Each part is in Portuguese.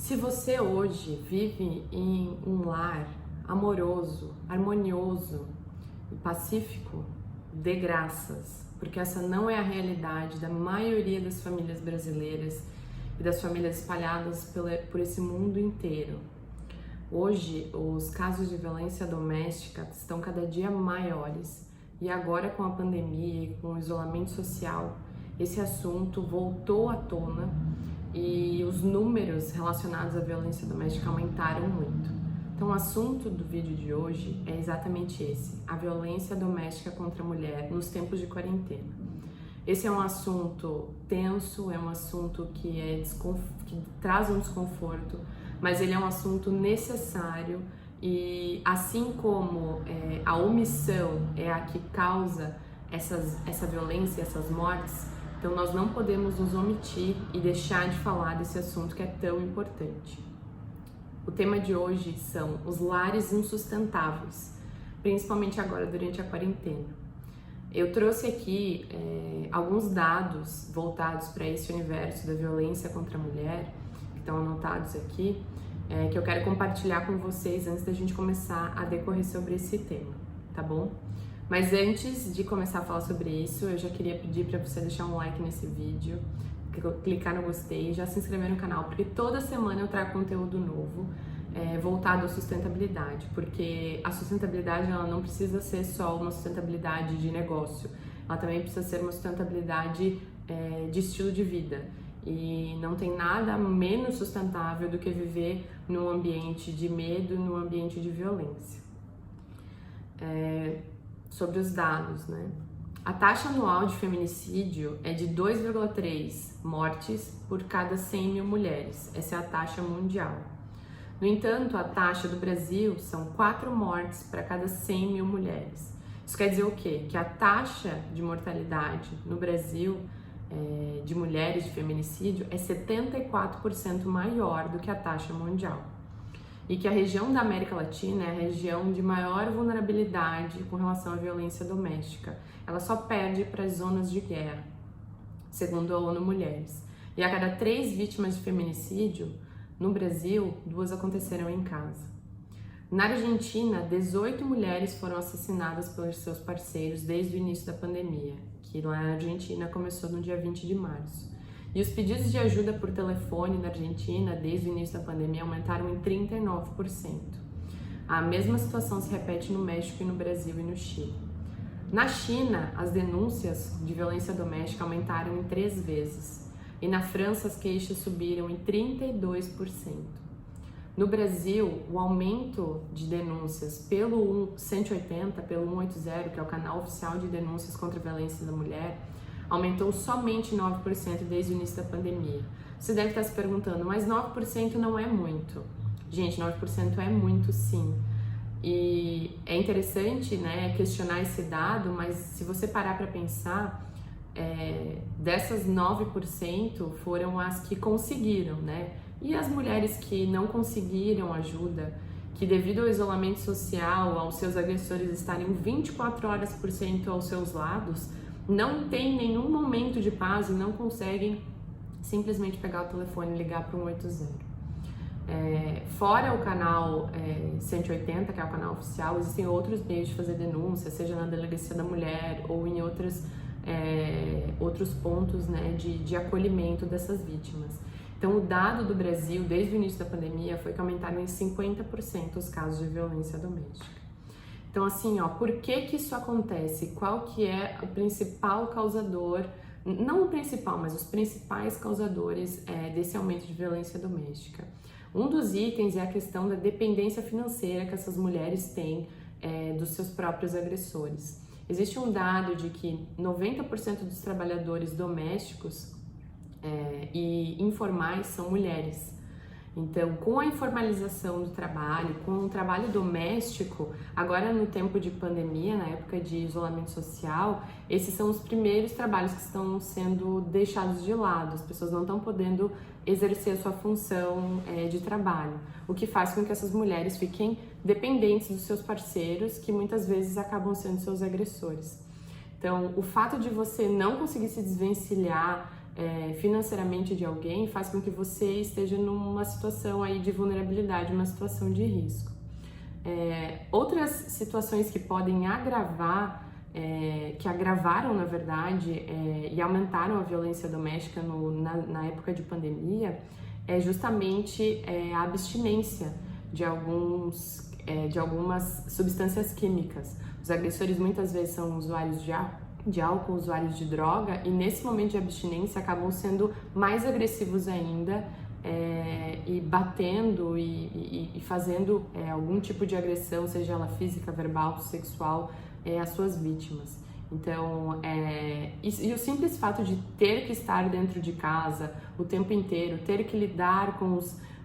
Se você hoje vive em um lar amoroso, harmonioso e pacífico, dê graças, porque essa não é a realidade da maioria das famílias brasileiras e das famílias espalhadas por esse mundo inteiro. Hoje, os casos de violência doméstica estão cada dia maiores e agora com a pandemia e com o isolamento social, esse assunto voltou à tona e os números relacionados à violência doméstica aumentaram muito. Então, o assunto do vídeo de hoje é exatamente esse: a violência doméstica contra a mulher nos tempos de quarentena. Esse é um assunto tenso, é um assunto que traz um desconforto, mas ele é um assunto necessário e assim como a omissão é a que causa essa violência, essas mortes, então nós não podemos nos omitir e deixar de falar desse assunto que é tão importante. O tema de hoje são os lares insustentáveis, principalmente agora durante a quarentena. Eu trouxe aqui alguns dados voltados para esse universo da violência contra a mulher, que estão anotados aqui, que eu quero compartilhar com vocês antes da gente começar a decorrer sobre esse tema, tá bom? Mas antes de começar a falar sobre isso, eu já queria pedir para você deixar um like nesse vídeo, clicar no gostei e já se inscrever no canal, porque toda semana eu trago conteúdo novo voltado à sustentabilidade, porque a sustentabilidade ela não precisa ser só uma sustentabilidade de negócio, ela também precisa ser uma sustentabilidade de estilo de vida. E não tem nada menos sustentável do que viver num ambiente de medo, num ambiente de violência. Sobre os dados, né? A taxa anual de feminicídio é de 2,3 mortes por cada 100 mil mulheres. Essa é a taxa mundial. No entanto, a taxa do Brasil são 4 mortes para cada 100 mil mulheres. Isso quer dizer o quê? Que a taxa de mortalidade no Brasil de mulheres de feminicídio é 74% maior do que a taxa mundial. E que a região da América Latina é a região de maior vulnerabilidade com relação à violência doméstica. Ela só perde para as zonas de guerra, segundo a ONU Mulheres. E a cada 3 vítimas de feminicídio, no Brasil, 2 aconteceram em casa. Na Argentina, 18 mulheres foram assassinadas pelos seus parceiros desde o início da pandemia, que lá na Argentina começou no dia 20 de março. E os pedidos de ajuda por telefone na Argentina, desde o início da pandemia, aumentaram em 39%. A mesma situação se repete no México e no Brasil e no Chile. Na China, as denúncias de violência doméstica aumentaram em 3 vezes. E na França, as queixas subiram em 32%. No Brasil, o aumento de denúncias pelo 180, pelo 180, que é o canal oficial de denúncias contra a violência da mulher, aumentou somente 9% desde o início da pandemia. Você deve estar se perguntando, mas 9% não é muito. Gente, 9% é muito sim. E é interessante, né, questionar esse dado, mas se você parar para pensar, dessas 9% foram as que conseguiram, né? E as mulheres que não conseguiram ajuda, que devido ao isolamento social, aos seus agressores estarem 24 horas aos seus lados, não tem nenhum momento de paz e não conseguem simplesmente pegar o telefone e ligar para o 180. Fora o canal 180, que é o canal oficial, existem outros meios de fazer denúncia, seja na Delegacia da Mulher ou em outros pontos, né, de acolhimento dessas vítimas. Então, o dado do Brasil, desde o início da pandemia, foi que aumentaram em 50% os casos de violência doméstica. Então, assim, por que isso acontece? Qual que é o principal causador, não o principal, mas os principais causadores desse aumento de violência doméstica? Um dos itens é a questão da dependência financeira que essas mulheres têm dos seus próprios agressores. Existe um dado de que 90% dos trabalhadores domésticos e informais são mulheres. Então, com a informalização do trabalho, com o trabalho doméstico, agora no tempo de pandemia, na época de isolamento social, esses são os primeiros trabalhos que estão sendo deixados de lado. As pessoas não estão podendo exercer a sua função de trabalho, o que faz com que essas mulheres fiquem dependentes dos seus parceiros, que muitas vezes acabam sendo seus agressores. Então, o fato de você não conseguir se desvencilhar financeiramente de alguém faz com que você esteja numa situação aí de vulnerabilidade, uma situação de risco. Outras situações que podem agravar, que agravaram na verdade e aumentaram a violência doméstica na época de pandemia, é justamente a abstinência de algumas substâncias químicas. Os agressores muitas vezes são usuários de álcool, usuários de droga, e nesse momento de abstinência acabam sendo mais agressivos ainda, e batendo e fazendo algum tipo de agressão, seja ela física, verbal, sexual, às suas vítimas. Então, e o simples fato de ter que estar dentro de casa o tempo inteiro, ter que lidar com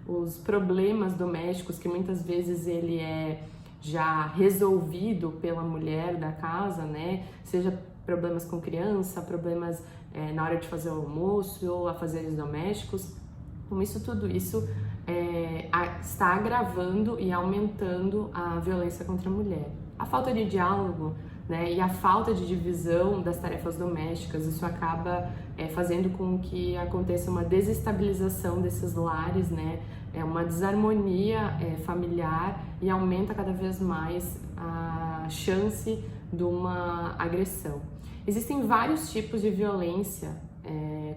os problemas domésticos, que muitas vezes ele é já resolvido pela mulher da casa, né? Seja problemas com criança, problemas na hora de fazer o almoço ou afazeres domésticos. Com tudo isso está agravando e aumentando a violência contra a mulher. A falta de diálogo, né, e a falta de divisão das tarefas domésticas, isso acaba fazendo com que aconteça uma desestabilização desses lares, né, uma desarmonia familiar, e aumenta cada vez mais a chance de uma agressão. Existem vários tipos de violência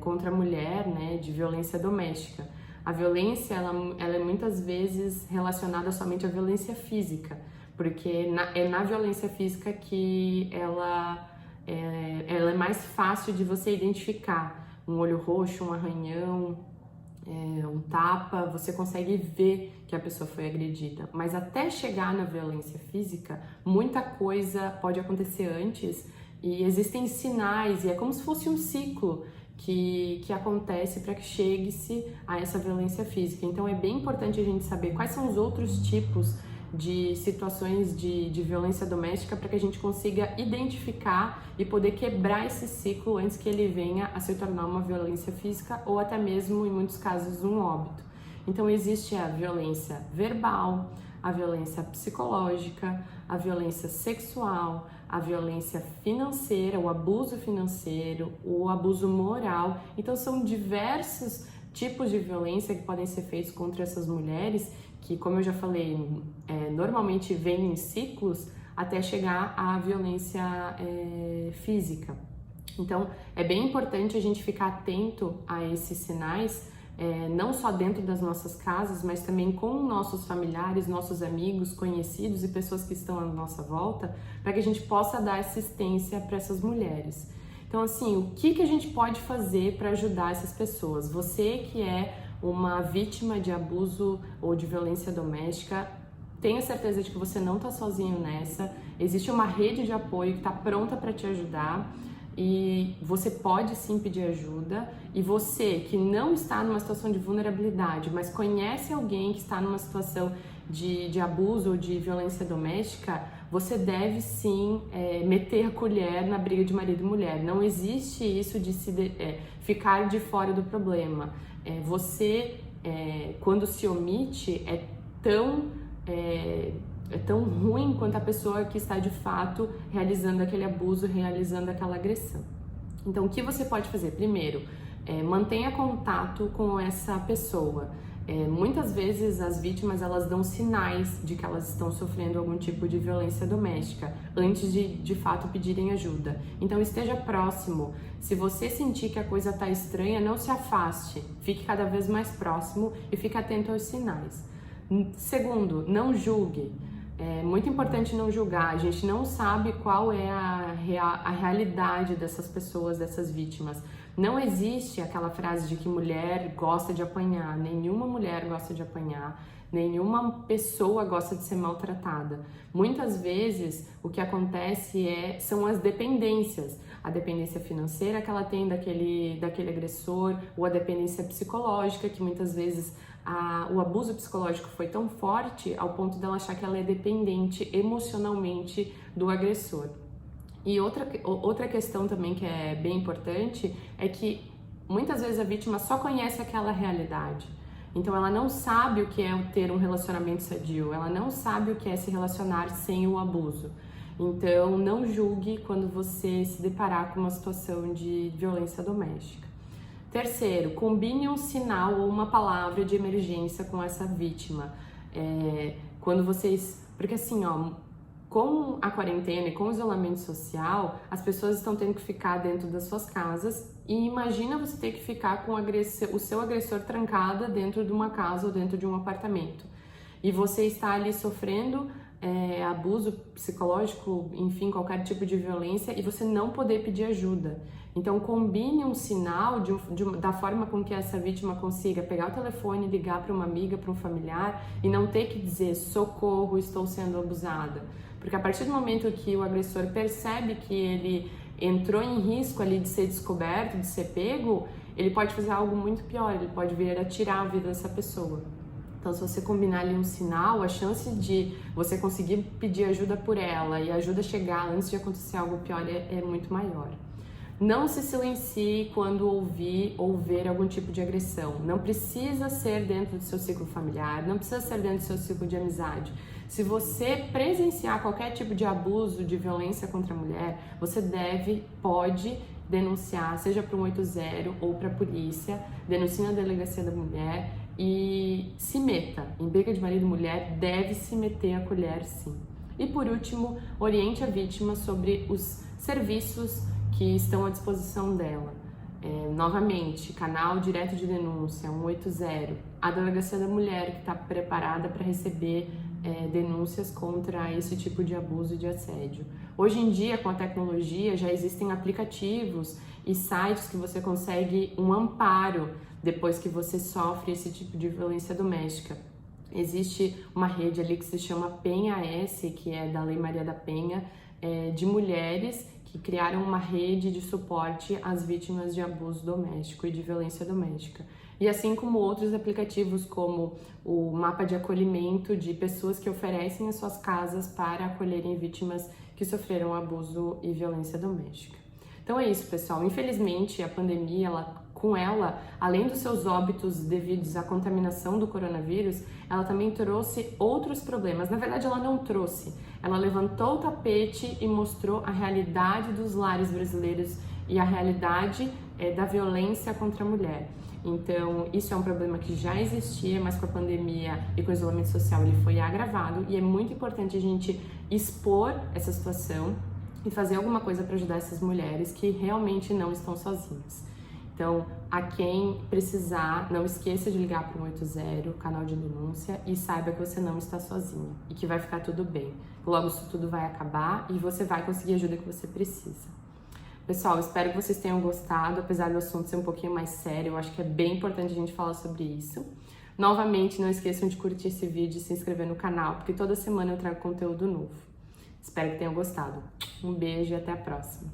contra a mulher, né, de violência doméstica. A violência ela é muitas vezes relacionada somente à violência física, porque é na violência física que ela é mais fácil de você identificar. Um olho roxo, um arranhão, um tapa, você consegue ver que a pessoa foi agredida. Mas até chegar na violência física, muita coisa pode acontecer antes, e existem sinais, e é como se fosse um ciclo que acontece para que chegue-se a essa violência física. Então é bem importante a gente saber quais são os outros tipos de situações de violência doméstica, para que a gente consiga identificar e poder quebrar esse ciclo antes que ele venha a se tornar uma violência física ou até mesmo, em muitos casos, um óbito. Então existe a violência verbal, a violência psicológica, a violência sexual, a violência financeira, o abuso financeiro, o abuso moral. Então são diversos tipos de violência que podem ser feitos contra essas mulheres, que, como eu já falei, normalmente vem em ciclos até chegar à violência física. Então, é bem importante a gente ficar atento a esses sinais, não só dentro das nossas casas, mas também com nossos familiares, nossos amigos, conhecidos e pessoas que estão à nossa volta, para que a gente possa dar assistência para essas mulheres. Então, assim, o que a gente pode fazer para ajudar essas pessoas? Você que é uma vítima de abuso ou de violência doméstica, tenha certeza de que você não está sozinho nessa. Existe uma rede de apoio que está pronta para te ajudar, e você pode sim pedir ajuda. E você que não está numa situação de vulnerabilidade, mas conhece alguém que está numa situação de abuso ou de violência doméstica, você deve sim meter a colher na briga de marido e mulher. Não existe isso de ficar de fora do problema. Você, quando se omite, é tão ruim quanto a pessoa que está de fato realizando aquele abuso, realizando aquela agressão. Então, o que você pode fazer? Primeiro, mantenha contato com essa pessoa. Muitas vezes as vítimas, elas dão sinais de que elas estão sofrendo algum tipo de violência doméstica antes de fato pedirem ajuda. Então esteja próximo. Se você sentir que a coisa está estranha, não se afaste, fique cada vez mais próximo e fique atento aos sinais. Segundo, não julgue. É muito importante não julgar. A gente não sabe qual é a realidade dessas pessoas, dessas vítimas. Não existe aquela frase de que mulher gosta de apanhar. Nenhuma mulher gosta de apanhar. Nenhuma pessoa gosta de ser maltratada. Muitas vezes o que acontece são as dependências. A dependência financeira que ela tem daquele agressor, ou a dependência psicológica, que muitas vezes o abuso psicológico foi tão forte ao ponto dela achar que ela é dependente emocionalmente do agressor. E outra questão também que é bem importante é que muitas vezes a vítima só conhece aquela realidade. Então ela não sabe o que é ter um relacionamento sadio, ela não sabe o que é se relacionar sem o abuso. Então não julgue quando você se deparar com uma situação de violência doméstica. Terceiro, combine um sinal ou uma palavra de emergência com essa vítima. Quando vocês... Porque assim, ó, com a quarentena e com o isolamento social, as pessoas estão tendo que ficar dentro das suas casas e imagina você ter que ficar com o seu agressor trancado dentro de uma casa ou dentro de um apartamento. E você está ali sofrendo abuso psicológico, enfim, qualquer tipo de violência, e você não poder pedir ajuda. Então, combine um sinal da forma com que essa vítima consiga pegar o telefone, ligar para uma amiga, para um familiar e não ter que dizer socorro, estou sendo abusada. Porque a partir do momento que o agressor percebe que ele entrou em risco ali de ser descoberto, de ser pego, ele pode fazer algo muito pior, ele pode vir a tirar a vida dessa pessoa. Então, se você combinar ali um sinal, a chance de você conseguir pedir ajuda por ela e a ajuda chegar antes de acontecer algo pior é muito maior. Não se silencie quando ouvir ou ver algum tipo de agressão. Não precisa ser dentro do seu ciclo familiar, não precisa ser dentro do seu ciclo de amizade. Se você presenciar qualquer tipo de abuso, de violência contra a mulher, você pode denunciar, seja para o 180 ou para a polícia, denuncie na delegacia da mulher e se meta. Em briga de marido e mulher, deve se meter a colher, sim. E por último, oriente a vítima sobre os serviços que estão à disposição dela. Novamente, canal direto de denúncia, 180, a delegacia da mulher que está preparada para receber denúncias contra esse tipo de abuso e de assédio. Hoje em dia, com a tecnologia, já existem aplicativos e sites que você consegue um amparo depois que você sofre esse tipo de violência doméstica. Existe uma rede ali que se chama Penha-S, que é da Lei Maria da Penha, de mulheres que criaram uma rede de suporte às vítimas de abuso doméstico e de violência doméstica. E assim como outros aplicativos como o mapa de acolhimento de pessoas que oferecem as suas casas para acolherem vítimas que sofreram abuso e violência doméstica. Então é isso, pessoal. Infelizmente, a pandemia, com ela, além dos seus óbitos devidos à contaminação do coronavírus, ela também trouxe outros problemas. Na verdade, ela não trouxe. Ela levantou o tapete e mostrou a realidade dos lares brasileiros e a realidade da violência contra a mulher. Então, isso é um problema que já existia, mas com a pandemia e com o isolamento social ele foi agravado e é muito importante a gente expor essa situação e fazer alguma coisa para ajudar essas mulheres que realmente não estão sozinhas. Então, a quem precisar, não esqueça de ligar para o 180, canal de denúncia, e saiba que você não está sozinha e que vai ficar tudo bem. Logo, isso tudo vai acabar e você vai conseguir a ajuda que você precisa. Pessoal, espero que vocês tenham gostado, apesar do assunto ser um pouquinho mais sério, eu acho que é bem importante a gente falar sobre isso. Novamente, não esqueçam de curtir esse vídeo e se inscrever no canal, porque toda semana eu trago conteúdo novo. Espero que tenham gostado. Um beijo e até a próxima.